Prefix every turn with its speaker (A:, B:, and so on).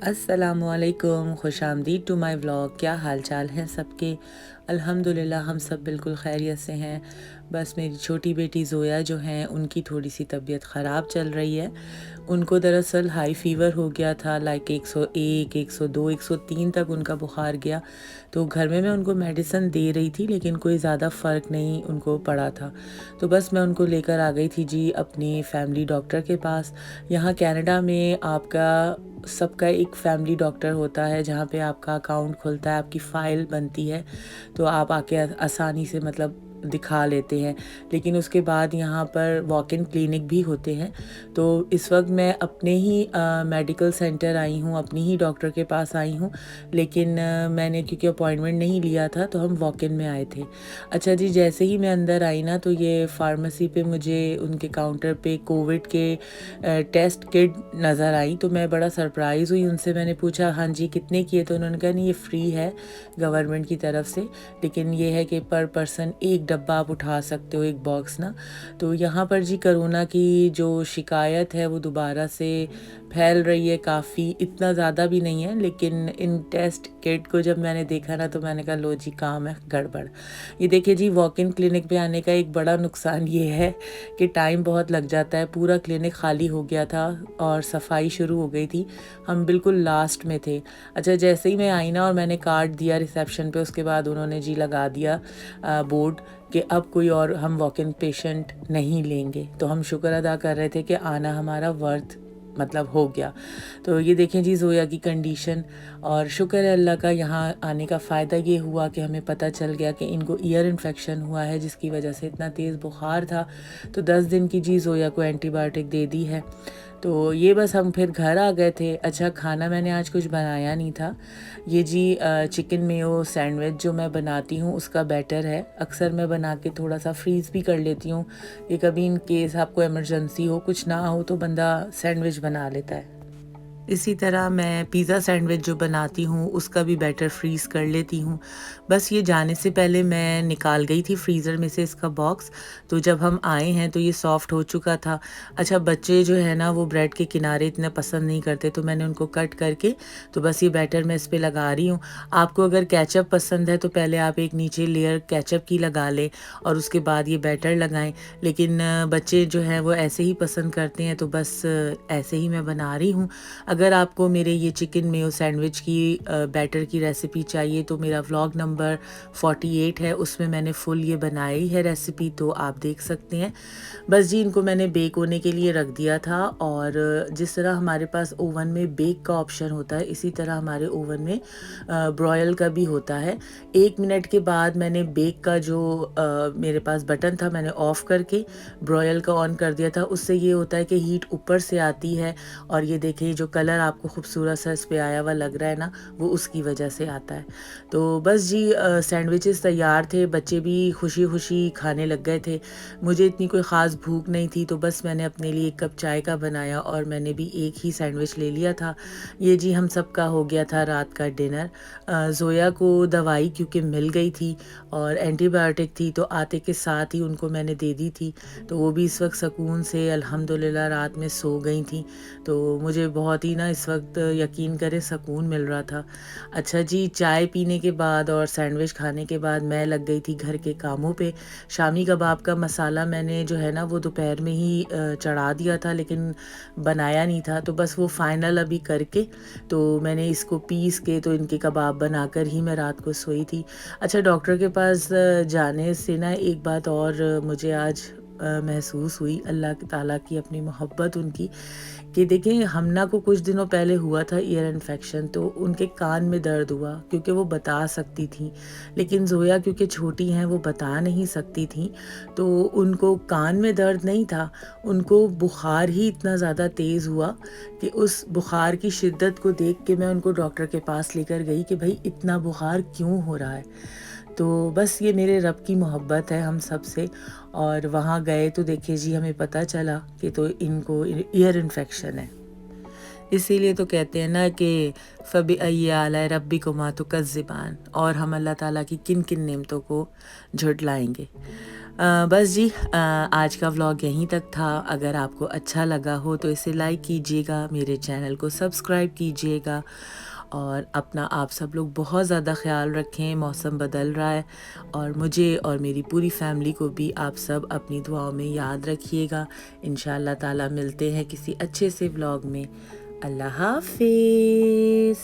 A: अस्सलामुअलैकुम, खुशामदीद to my vlog. क्या हाल चाल हैं सबके? अल्हम्दुलिल्लाह हम सब बिल्कुल खैरियत से हैं। बस मेरी छोटी बेटी ज़ोया जो हैं उनकी थोड़ी सी तबीयत ख़राब चल रही है। उनको दरअसल हाई फ़ीवर हो गया था, लाइक 101, 102, 103 तक उनका बुखार गया। तो घर में मैं उनको मेडिसिन दे रही थी लेकिन कोई ज़्यादा फ़र्क नहीं उनको पड़ा था। तो बस मैं उनको लेकर आ गई थी जी अपनी फैमिली डॉक्टर के पास। यहाँ कनाडा में आपका सबका एक फैमिली डॉक्टर होता है जहाँ पे आपका अकाउंट खुलता है, आपकी फ़ाइल बनती है, तो आप आके आसानी से मतलब दिखा लेते हैं। लेकिन उसके बाद यहाँ पर वॉक इन क्लिनिक भी होते हैं। तो इस वक्त मैं अपने ही मेडिकल सेंटर आई हूँ, अपनी ही डॉक्टर के पास आई हूँ। लेकिन मैंने क्योंकि अपॉइंटमेंट नहीं लिया था तो हम वॉक इन में आए थे। अच्छा जी, जैसे ही मैं अंदर आई ना तो ये फार्मेसी पे मुझे उनके काउंटर पे कोविड के टेस्ट किट नज़र आई। तो मैं बड़ा सरप्राइज़ हुई, उनसे मैंने पूछा हाँ जी कितने की है? तो उन्होंने कहा नहीं ये फ्री है गवर्नमेंट की तरफ से, लेकिन ये है कि पर पर्सन एक डब्बा आप उठा सकते हो, एक बॉक्स ना। तो यहाँ पर जी कोरोना की जो शिकायत है वो दोबारा से फैल रही है काफ़ी, इतना ज़्यादा भी नहीं है। लेकिन इन टेस्ट किट को जब मैंने देखा ना तो मैंने कहा लो जी काम है गड़बड़। ये देखिए जी, वॉक इन क्लिनिक पे आने का एक बड़ा नुकसान ये है कि टाइम बहुत लग जाता है। पूरा क्लिनिक खाली हो गया था और सफाई शुरू हो गई थी, हम बिल्कुल लास्ट में थे। अच्छा, जैसे ही मैं आई ना और मैंने कार्ड दिया रिसेप्शन पे, उसके बाद उन्होंने जी लगा दिया बोर्ड कि अब कोई और हम वॉक इन पेशेंट नहीं लेंगे। तो हम शुक्र अदा कर रहे थे कि आना हमारा वर्थ मतलब हो गया। तो ये देखें जी ज़ोया की कंडीशन, और शुक्र है अल्लाह का, यहाँ आने का फ़ायदा ये हुआ कि हमें पता चल गया कि इनको ईयर इन्फेक्शन हुआ है जिसकी वजह से इतना तेज़ बुखार था। तो 10 दिन की जी ज़ोया को एंटीबायोटिक दे दी है। तो ये बस हम फिर घर आ गए थे। अच्छा, खाना मैंने आज कुछ बनाया नहीं था। ये जी चिकन मेयो सैंडविच जो मैं बनाती हूँ उसका बैटर है। अक्सर मैं बना के थोड़ा सा फ्रीज़ भी कर लेती हूँ कि कभी इन केस आपको इमरजेंसी हो, कुछ ना हो तो बंदा सैंडविच बना लेता है। इसी तरह मैं पिज़्ज़ा सैंडविच जो बनाती हूँ उसका भी बैटर फ्रीज़ कर लेती हूँ। बस ये जाने से पहले मैं निकाल गई थी फ्रीज़र में से इसका बॉक्स, तो जब हम आए हैं तो ये सॉफ़्ट हो चुका था। अच्छा, बच्चे जो है ना वो ब्रेड के किनारे इतने पसंद नहीं करते, तो मैंने उनको कट करके तो बस ये बैटर मैं इस पे लगा रही हूँ। आपको अगर केचप पसंद है तो पहले आप एक नीचे लेयर केचप की लगा लें और उसके बाद ये बैटर लगाएँ। लेकिन बच्चे जो हैं वो ऐसे ही पसंद करते हैं, तो बस ऐसे ही मैं बना रही हूँ। अगर आपको मेरे ये चिकन मेयो सैंडविच की बैटर की रेसिपी चाहिए तो मेरा व्लॉग नंबर 48 है, उसमें मैंने फुल ये बनाई है रेसिपी, तो आप देख सकते हैं। बस जी इनको मैंने बेक होने के लिए रख दिया था, और जिस तरह हमारे पास ओवन में बेक का ऑप्शन होता है इसी तरह हमारे ओवन में ब्रॉयल का भी होता है। 1 मिनट के बाद मैंने बेक का जो मेरे पास बटन था मैंने ऑफ़ करके ब्रॉयल का ऑन कर दिया था। उससे ये होता है कि हीट ऊपर से आती है, और ये देखिए जो कलर आपको खूबसूरत सा इस पे आया हुआ लग रहा है ना, वो उसकी वजह से आता है। तो बस जी सैंडविचेस तैयार थे, बच्चे भी खुशी खुशी खाने लग गए थे। मुझे इतनी कोई ख़ास भूख नहीं थी, तो बस मैंने अपने लिए 1 कप चाय का बनाया और मैंने भी एक ही सैंडविच ले लिया था। ये जी हम सबका हो गया था रात का डिनर। ज़ोया को दवाई क्योंकि मिल गई थी और एंटीबायोटिक थी, तो आते के साथ ही उनको मैंने दे दी थी, तो वो भी इस वक्त सुकून से अल्हम्दुलिल्लाह रात में सो गई थी। तो मुझे बहुत ही ना इस वक्त यकीन करें सुकून मिल रहा था। अच्छा जी, चाय पीने के बाद और सैंडविच खाने के बाद मैं लग गई थी घर के कामों पे। शामी कबाब का मसाला मैंने जो है ना वो दोपहर में ही चढ़ा दिया था, लेकिन बनाया नहीं था, तो बस वो फाइनल अभी करके तो मैंने इसको पीस के तो इनके कबाब बनाकर ही मैं रात को सोई थी। अच्छा, डॉक्टर के पास जाने से ना एक बात और मुझे आज महसूस हुई, अल्लाह ताला की अपनी मोहब्बत उनकी, कि देखें हमना को कुछ दिनों पहले हुआ था ईयर इन्फेक्शन, तो उनके कान में दर्द हुआ क्योंकि वो बता सकती थी, लेकिन ज़ोया क्योंकि छोटी हैं वो बता नहीं सकती थी, तो उनको कान में दर्द नहीं था, उनको बुखार ही इतना ज़्यादा तेज़ हुआ कि उस बुखार की शिद्दत को देख के मैं उनको डॉक्टर के पास लेकर गई कि भाई इतना बुखार क्यों हो रहा है। तो बस ये मेरे रब की मोहब्बत है हम सब से। और वहाँ गए तो देखिए जी हमें पता चला कि तो इनको ईयर इन्फेक्शन है। इसीलिए तो कहते हैं ना कि फ़बिअय्यि आलाइ रब्बिकुमा तुकज़्ज़िबान, और हम अल्लाह ताला की किन किन नेमतों को झुटलाएंगे। बस जी, आज का व्लॉग यहीं तक था। अगर आपको अच्छा लगा हो तो इसे लाइक कीजिएगा, मेरे चैनल को सब्सक्राइब कीजिएगा और अपना आप सब लोग बहुत ज़्यादा ख्याल रखें। मौसम बदल रहा है और मुझे और मेरी पूरी फैमिली को भी आप सब अपनी दुआओं में याद रखिएगा। इंशाअल्लाह ताला मिलते हैं किसी अच्छे से व्लॉग में। अल्लाह हाफिज़।